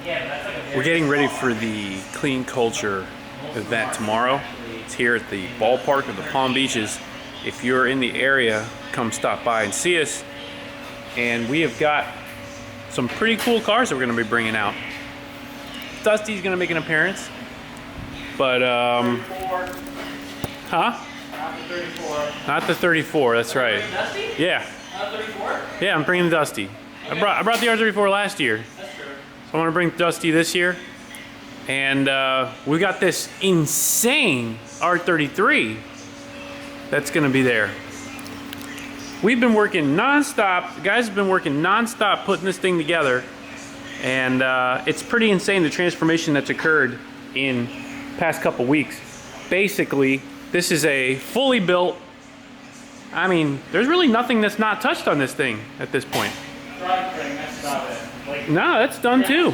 We're getting ready for the Clean Culture event tomorrow. It's here at the ballpark of the Palm Beaches. If you're in the area, come stop by and see us. And we have got some pretty cool cars that we're going to be bringing out. Dusty's going to make an appearance. But, huh? Not the 34. Not the 34, that's right. Dusty? Yeah. Not 34? Yeah, I'm bringing Dusty. I brought the R34 last year. That's true. So I want to bring Dusty this year. And we got this insane R33 that's going to be there. We've been working non-stop. The guys have been working non-stop putting this thing together. And it's pretty insane, the transformation that's occurred in past couple weeks. Basically, this is a fully built, I mean, there's really nothing that's not touched on this thing at this point. Drivetrain, that's about it. Like, No, that's done too.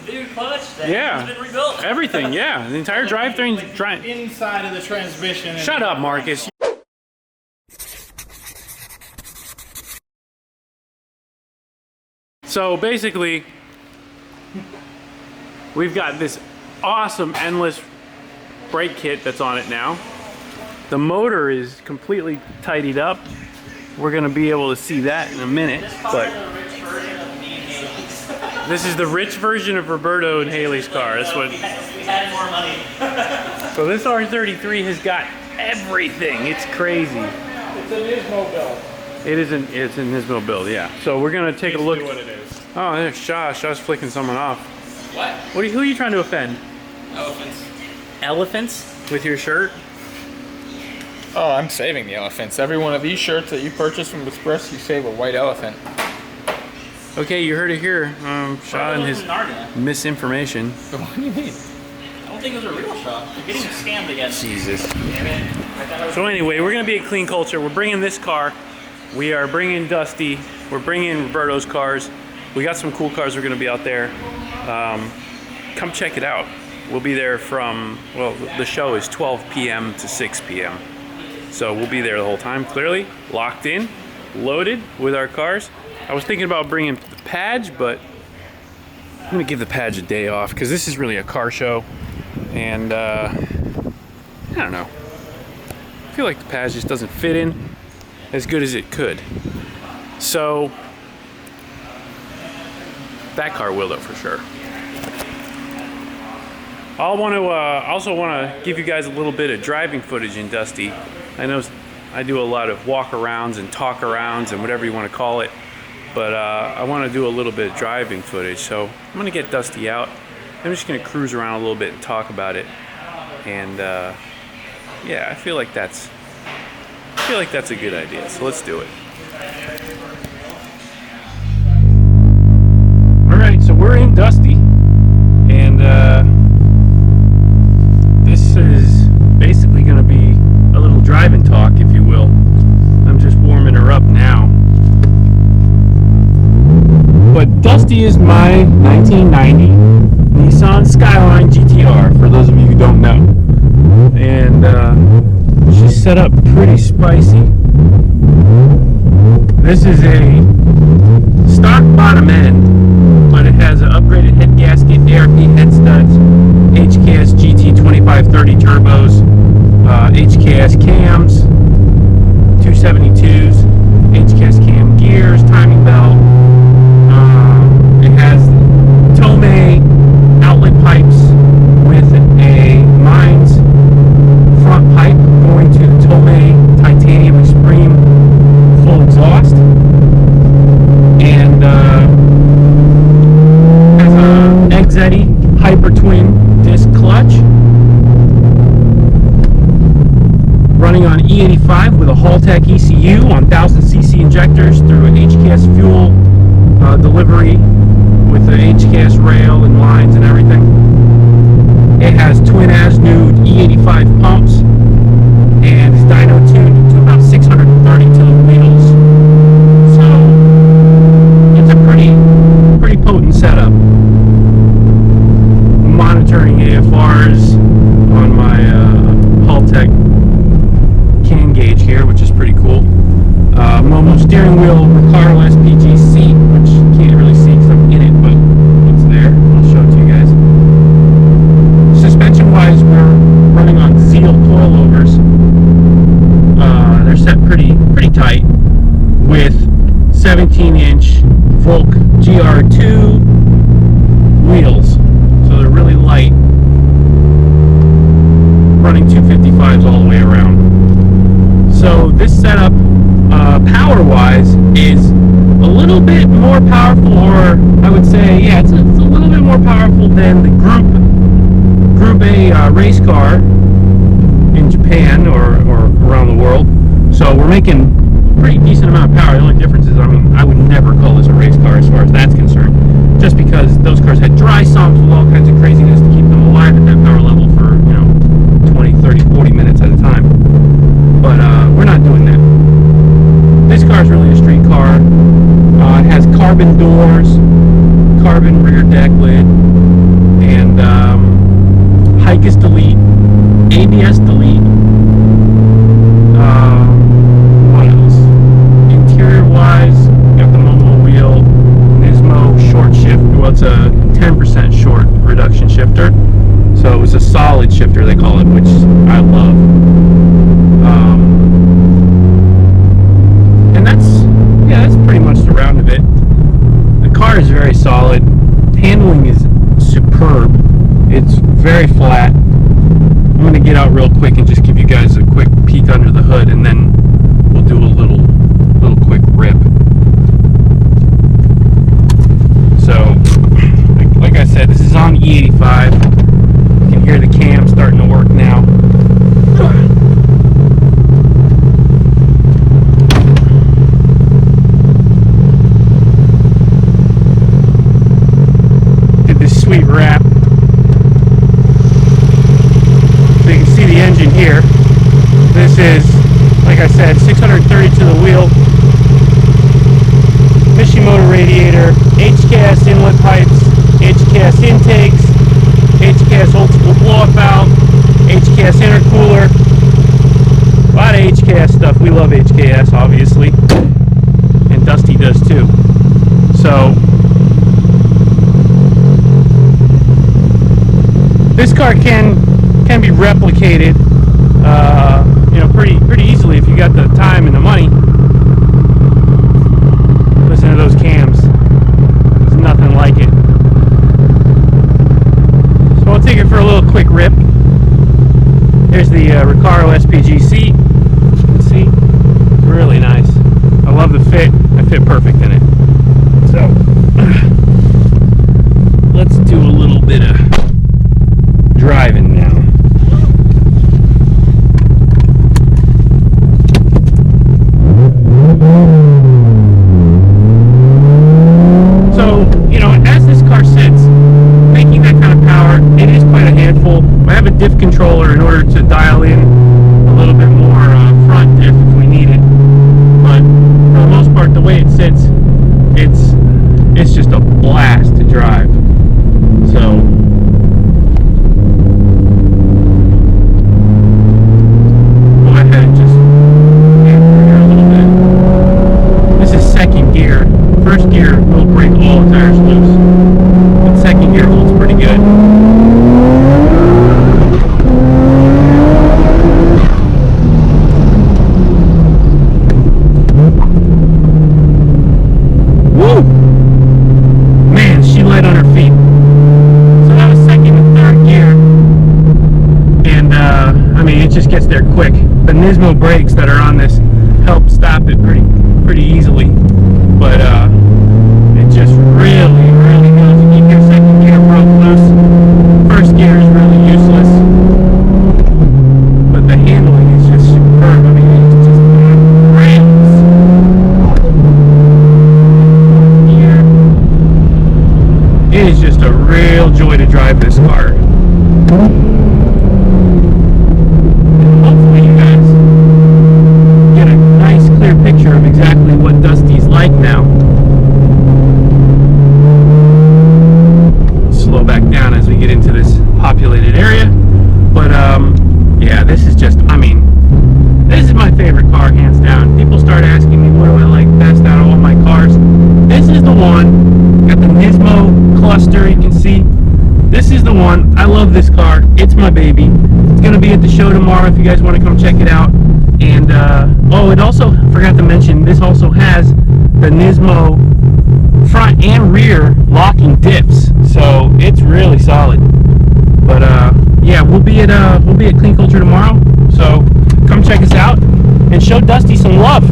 dude, clutch, Yeah. it's been rebuilt. Everything, yeah. The entire drivetrain's Inside of the transmission. Shut up, Marcus. So basically, we've got this awesome endless brake kit that's on it now. The motor is completely tidied up. We're gonna be able to see that in a minute, but this is the rich version of Roberto and Haley's car. That's what. We had more money. So this R33 has got everything. It's crazy. It's a Nismo build. It's an Nismo build, yeah. So we're gonna take a look. What it is. Oh, there's Shaw. Shaw's flicking someone off. What? Who are you trying to offend? Elephants. Elephants? With your shirt? Oh, I'm saving the elephants. Every one of these shirts that you purchase from Express, you save a white elephant. Okay, you heard it here. Shaw and his misinformation. What do you mean? I don't think it was a real shop. You're getting scammed again. Jesus. Damn it. I thought it was So anyway, we're gonna be at Clean Culture. We're bringing this car. We are bringing Dusty. We're bringing Roberto's cars. We got some cool cars. We're gonna be out there. Come check it out. We'll be there from, well, the show is 12 p.m. to 6 p.m. So we'll be there the whole time, clearly, locked in, loaded with our cars. I was thinking about bringing the Padge, but I'm gonna give the Padge a day off because this is really a car show. And I don't know. I feel like the Padge just doesn't fit in as good as it could. So that car will though for sure. I also want to give you guys a little bit of driving footage in Dusty. I know I do a lot of walk-arounds and talk-arounds and whatever you want to call it, but I want to do a little bit of driving footage. So I'm going to get Dusty out. I'm just going to cruise around a little bit and talk about it. And yeah, I feel like that's a good idea. So let's do it. All right, so we're in Dusty, and this is basically going to be a little drive and talk, if you will. I'm just warming her up now. But Dusty is my 1990 Nissan Skyline GTR, for those of you who don't know. And she's set up pretty spicy. This is a stock bottom end, but it has an upgraded head gasket, ARP head studs, HKS GT 2530 turbos, HKS cams, 272s, HKS cam gears, timing belt. It has Tomei outlet pipes with a Mines front pipe going to the Tomei Titanium Extreme full exhaust, and has a Exetti Hyper Twin disc clutch, running on E85 with a Haltech ECU on 1000cc injectors through an HKS fuel delivery with the HKS rail and lines and everything. It has twin Asnude E85 pumps and is dyno tuned to about 630 to the wheels. So it's a pretty potent setup. I'm monitoring AFRs on my Haltech can gauge here, which is pretty cool. Momo steering wheel, Recaro SPG seat, which you can't really see because I'm in it, but it's there. I'll 17-inch Volk GR2 wheels, so they're really light, running 255s all the way around. So this setup, power-wise, is a little bit more powerful, or I would say, yeah, it's a little bit more powerful than the Group A race car in Japan or around the world. So we're making a pretty decent amount of power. The only difference is, I mean, I would never call this a race car as far as that's concerned, just because those cars had dry sumps with all kinds of craziness to keep them alive at that power level for, 20, 30, 40 minutes at a time. But we're not doing that. This car is really a street car. It has carbon doors, carbon rear deck lid, and Hikes delete, ABS delete. What else? Interior wise, got the Momo wheel, Nismo short shift. Well, it's a 10% short reduction shifter, so it was a solid shifter they call it, which I love. And that's pretty much the round of it. The car is very solid. Handling is superb. It's very flat. I'm going to get out real quick and just give you guys a quick peek under the hood, and then we'll do a little quick rip. So, like I said, this is on E85. You can hear the cam starting to work now. Did this sweet wrap. So you can see the engine here. This is, like I said, 630 to the wheel. Mishimoto radiator, HKS inlet pipes, HKS intakes, HKS old school blow-up valve, HKS intercooler. A lot of HKS stuff. We love HKS, obviously, and Dusty does too. So this car can be replicated, pretty easily if you got the time and the money. Listen to those cams. There's nothing like it. So I'll take it for a little quick rip. There's the Recaro SPG seat. You can see, it's really nice. I love the fit. I fit perfect in it. So let's do a little bit of driving now. So, as this car sits, making that kind of power, it is quite a handful. I have a diff controller in order to dial in a little bit more front diff if we need it. But for the most part, the way it sits, it's just a blast to drive. So go ahead and just hammer here a little bit. This is second gear. First gear will break all the tires loose. But second gear holds pretty good. Woo! Man, she light on her feet. So that was second and third gear. And it just gets there quick. The Nismo brakes that are on this help stop it pretty easily. But it just really goes. You keep your second gear broke loose. First gear is really useless. But the handling is just superb. It's just rails. It is just a real joy to drive this car. And hopefully you guys get a nice clear picture of exactly what Dusty's like now. Slow back down as we get into this populated area. But yeah, this is just, this is my favorite car, hands down. People start asking me what do I like best out of all my cars. This is the one. Got the Nismo cluster, you can see. This is the one. I love this car. It's my baby. It's going to be at the show tomorrow if you guys want to come check it out. And, it also, forgot to mention, this also has the Nismo front and rear locking dips, so it's really solid. But yeah, we'll be at Clean Culture tomorrow, so come check us out and show Dusty some love.